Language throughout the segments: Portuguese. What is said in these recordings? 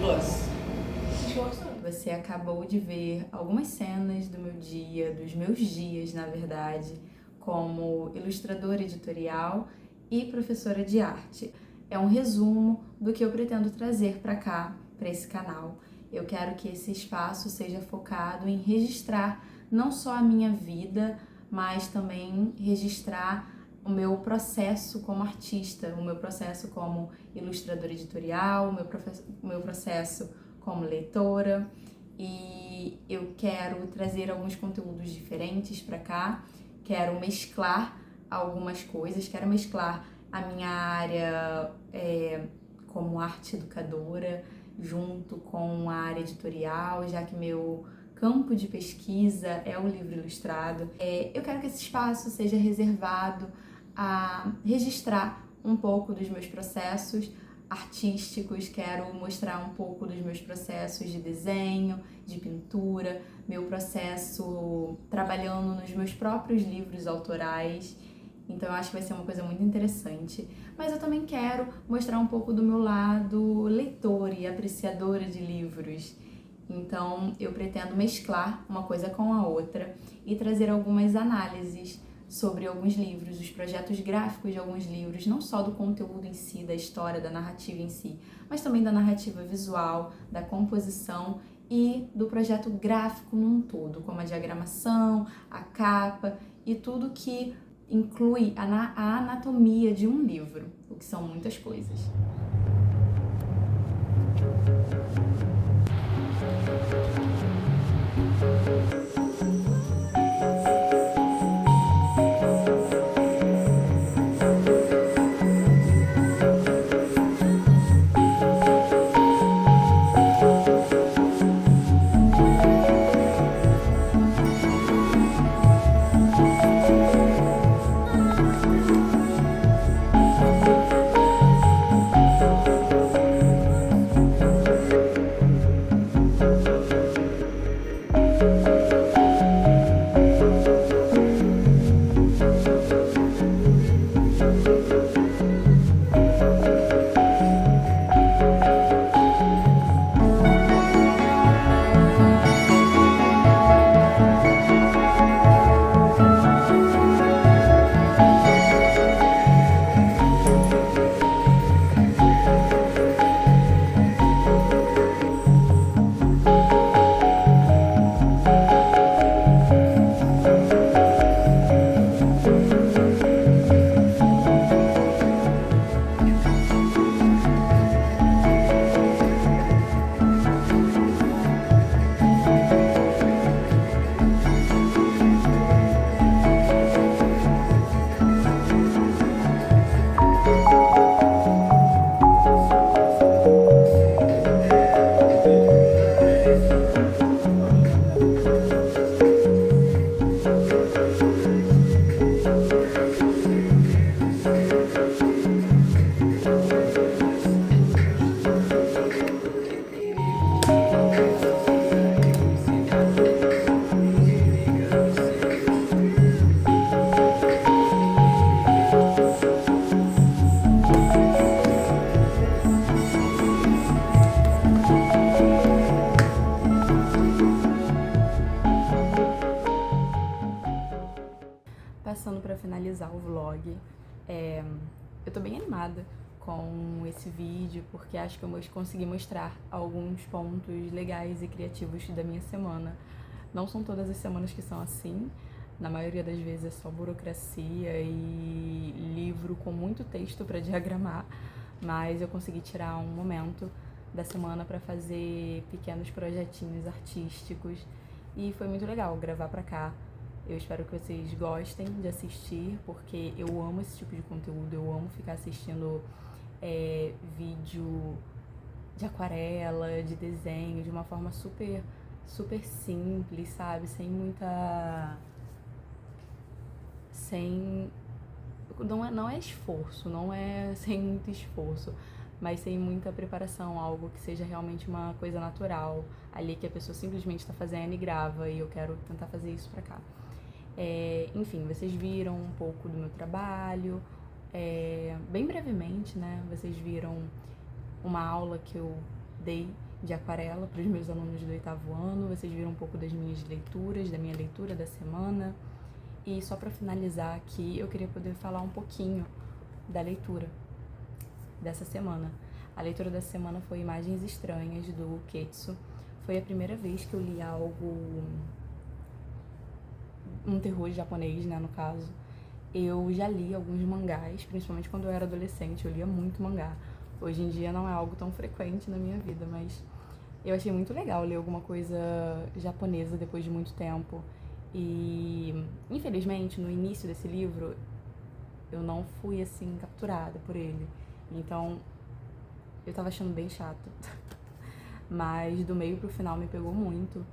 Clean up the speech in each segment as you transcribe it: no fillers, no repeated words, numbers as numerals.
Gloss. Você acabou de ver algumas cenas do meu dia, dos meus dias, na verdade, como ilustradora editorial e professora de arte. É um resumo do que eu pretendo trazer para cá, para esse canal. Eu quero que esse espaço seja focado em registrar não só a minha vida, mas também registrar o meu processo como artista, o meu processo como ilustradora editorial, o meu processo como leitora, e eu quero trazer alguns conteúdos diferentes para cá, quero mesclar algumas coisas, quero mesclar a minha área como arte educadora junto com a área editorial, já que meu campo de pesquisa é o livro ilustrado. Eu quero que esse espaço seja reservado a registrar um pouco dos meus processos artísticos, quero mostrar um pouco dos meus processos de desenho, de pintura, meu processo trabalhando nos meus próprios livros autorais. Então eu acho que vai ser uma coisa muito interessante. Mas eu também quero mostrar um pouco do meu lado leitora e apreciadora de livros. Então eu pretendo mesclar uma coisa com a outra e trazer algumas análises sobre alguns livros, os projetos gráficos de alguns livros, não só do conteúdo em si, da história, da narrativa em si, mas também da narrativa visual, da composição e do projeto gráfico num todo, como a diagramação, a capa e tudo que inclui a anatomia de um livro, o que são muitas coisas. Passando para finalizar o vlog, eu tô bem animada com esse vídeo, porque acho que eu consegui mostrar alguns pontos legais e criativos da minha semana. Não são todas as semanas que são assim, na maioria das vezes é só burocracia e livro com muito texto para diagramar, mas eu consegui tirar um momento da semana para fazer pequenos projetinhos artísticos e foi muito legal gravar para cá. Eu espero que vocês gostem de assistir, porque eu amo esse tipo de conteúdo, eu amo ficar assistindo vídeo de aquarela, de desenho, de uma forma super simples, sabe? Não é esforço, não é sem muito esforço, mas sem muita preparação, algo que seja realmente uma coisa natural, ali que a pessoa simplesmente está fazendo e grava, e eu quero tentar fazer isso pra cá. Enfim, vocês viram um pouco do meu trabalho, bem brevemente, né? Vocês viram uma aula que eu dei de aquarela para os meus alunos do 8º ano. Vocês viram um pouco das minhas leituras, da minha leitura da semana. E só para finalizar aqui, eu queria poder falar um pouquinho da leitura dessa semana. A leitura dessa semana foi Imagens Estranhas, do Ketsu. Foi a primeira vez que eu li algo, um terror japonês, né, no caso. Eu já li alguns mangás, principalmente quando eu era adolescente, eu lia muito mangá. Hoje em dia não é algo tão frequente na minha vida, mas eu achei muito legal ler alguma coisa japonesa depois de muito tempo. E, infelizmente, no início desse livro, eu não fui, assim, capturada por ele. Então, eu tava achando bem chato. Mas do meio pro final me pegou muito.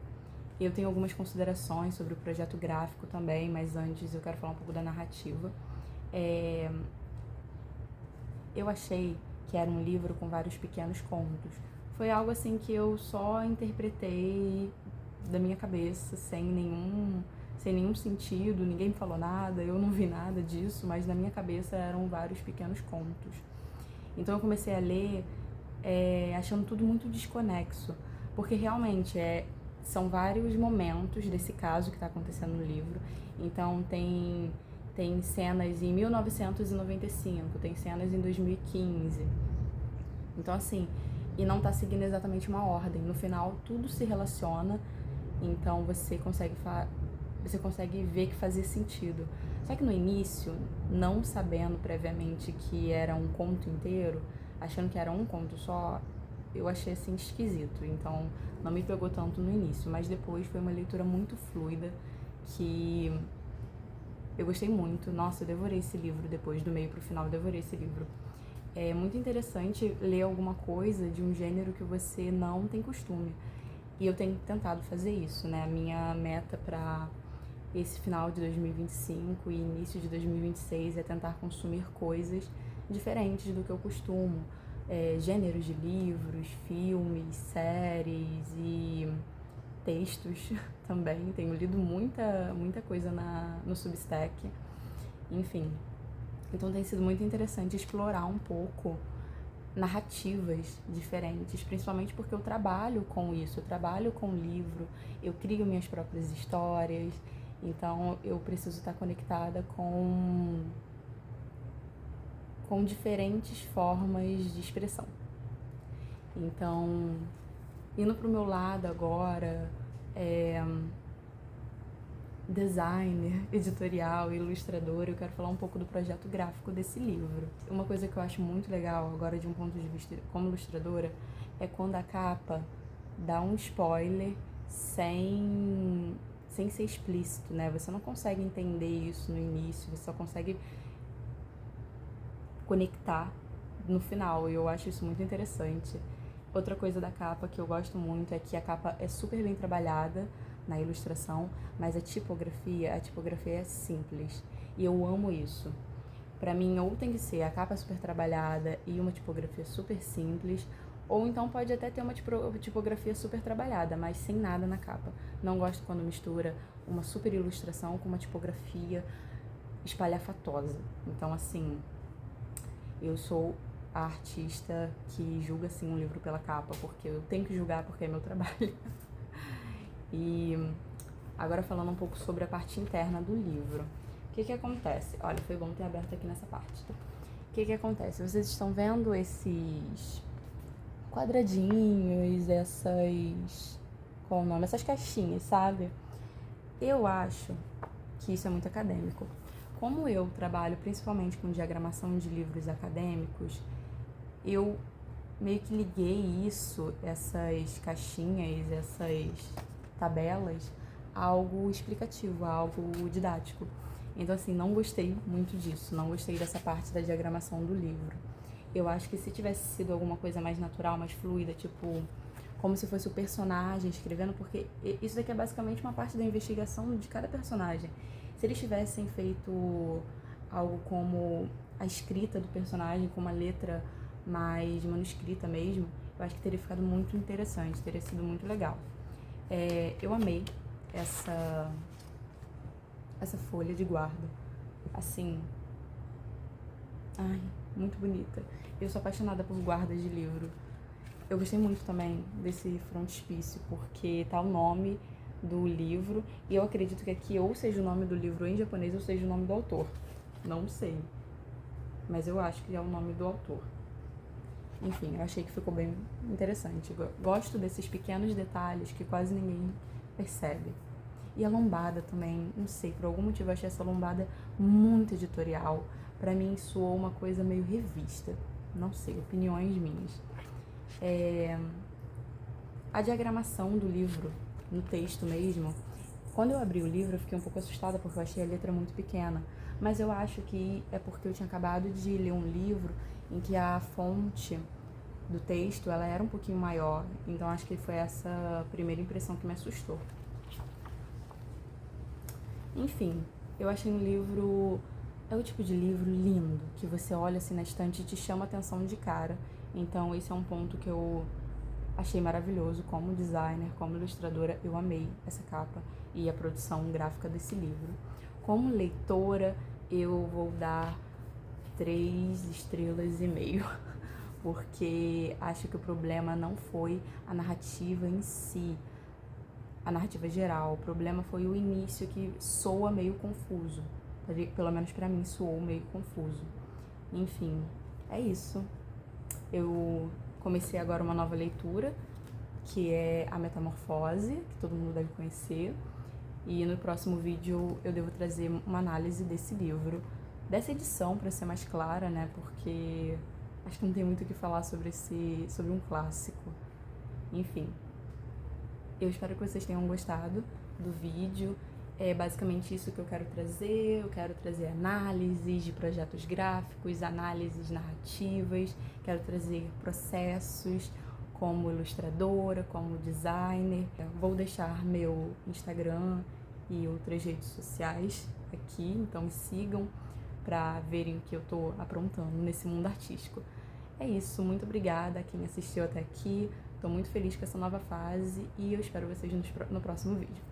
Eu tenho algumas considerações sobre o projeto gráfico também, mas antes eu quero falar um pouco da narrativa. Eu achei que era um livro com vários pequenos contos. Foi algo assim que eu só interpretei da minha cabeça, sem nenhum sentido, ninguém me falou nada, eu não vi nada disso, mas na minha cabeça eram vários pequenos contos. Então eu comecei a ler achando tudo muito desconexo, porque realmente são vários momentos desse caso que está acontecendo no livro. Então tem cenas em 1995, tem cenas em 2015. Então assim, e não está seguindo exatamente uma ordem. No final tudo se relaciona, então você consegue ver que fazia sentido. Só que no início, não sabendo previamente que era um conto inteiro, achando que era um conto só, eu achei assim esquisito. Então não me pegou tanto no início, mas depois foi uma leitura muito fluida, que eu gostei muito. Nossa, eu devorei esse livro depois, do meio pro final, eu devorei esse livro. É muito interessante ler alguma coisa de um gênero que você não tem costume. E eu tenho tentado fazer isso, né? A minha meta para esse final de 2025 e início de 2026 é tentar consumir coisas diferentes do que eu costumo. Gêneros de livros, filmes, séries e textos também. Tenho lido muita coisa no Substack, enfim. Então tem sido muito interessante explorar um pouco narrativas diferentes, principalmente porque eu trabalho com isso, eu trabalho com livro, eu crio minhas próprias histórias, então eu preciso estar conectada com diferentes formas de expressão. Então, indo pro meu lado agora, designer, editorial, ilustrador, eu quero falar um pouco do projeto gráfico desse livro. Uma coisa que eu acho muito legal agora, de um ponto de vista como ilustradora, é quando a capa dá um spoiler sem ser explícito, né? Você não consegue entender isso no início, você só consegue conectar no final, e eu acho isso muito interessante. Outra coisa da capa que eu gosto muito é que a capa é super bem trabalhada na ilustração, mas a tipografia é simples, e eu amo isso. Pra mim, ou tem que ser a capa super trabalhada e uma tipografia super simples, ou então pode até ter uma tipografia super trabalhada, mas sem nada na capa. Não gosto quando mistura uma super ilustração com uma tipografia espalhafatosa. Então, assim, eu sou a artista que julga, assim, um livro pela capa, porque eu tenho que julgar porque é meu trabalho. E agora falando um pouco sobre a parte interna do livro. O que acontece? Olha, foi bom ter aberto aqui nessa parte. O que acontece? Vocês estão vendo esses quadradinhos, qual o nome? Essas caixinhas, sabe? Eu acho que isso é muito acadêmico. Como eu trabalho principalmente com diagramação de livros acadêmicos, eu meio que liguei essas caixinhas, essas tabelas, a algo explicativo, a algo didático. Então, assim, não gostei muito disso, não gostei dessa parte da diagramação do livro. Eu acho que se tivesse sido alguma coisa mais natural, mais fluida, tipo, como se fosse o personagem escrevendo, porque isso daqui é basicamente uma parte da investigação de cada personagem. Se eles tivessem feito algo como a escrita do personagem, com uma letra mais manuscrita mesmo, eu acho que teria ficado muito interessante, teria sido muito legal. Eu amei essa folha de guarda, assim, ai, muito bonita. Eu sou apaixonada por guardas de livro. Eu gostei muito também desse frontispício, porque tá o nome do livro, e eu acredito que aqui ou seja o nome do livro em japonês ou seja o nome do autor. Não sei, mas eu acho que é o nome do autor. Enfim, eu achei que ficou bem interessante. Gosto desses pequenos detalhes que quase ninguém percebe. E a lombada também, não sei, por algum motivo eu achei essa lombada muito editorial. Pra mim soou uma coisa meio revista. Não sei, opiniões minhas. A diagramação do livro, no texto mesmo, quando eu abri o livro eu fiquei um pouco assustada porque eu achei a letra muito pequena. Mas eu acho que é porque eu tinha acabado de ler um livro em que a fonte do texto ela era um pouquinho maior. Então acho que foi essa primeira impressão que me assustou. Enfim, eu achei um livro... É o tipo de livro lindo, que você olha assim na estante e te chama a atenção de cara. Então esse é um ponto que eu achei maravilhoso como designer, como ilustradora. Eu amei essa capa e a produção gráfica desse livro. Como leitora, eu vou dar 3 estrelas e meio, porque acho que o problema não foi a narrativa em si, a narrativa geral. O problema foi o início, que soa meio confuso. Pelo menos pra mim soou meio confuso. Enfim, é isso. Eu comecei agora uma nova leitura, que é A Metamorfose, que todo mundo deve conhecer. E no próximo vídeo eu devo trazer uma análise desse livro, dessa edição, para ser mais clara, né? Porque acho que não tem muito o que falar sobre um clássico. Enfim, eu espero que vocês tenham gostado do vídeo. É basicamente isso que eu quero trazer. Eu quero trazer análises de projetos gráficos, análises narrativas, quero trazer processos como ilustradora, como designer. Vou deixar meu Instagram e outras redes sociais aqui, então me sigam para verem o que eu tô aprontando nesse mundo artístico. É isso, muito obrigada a quem assistiu até aqui. Tô muito feliz com essa nova fase e eu espero vocês no próximo vídeo.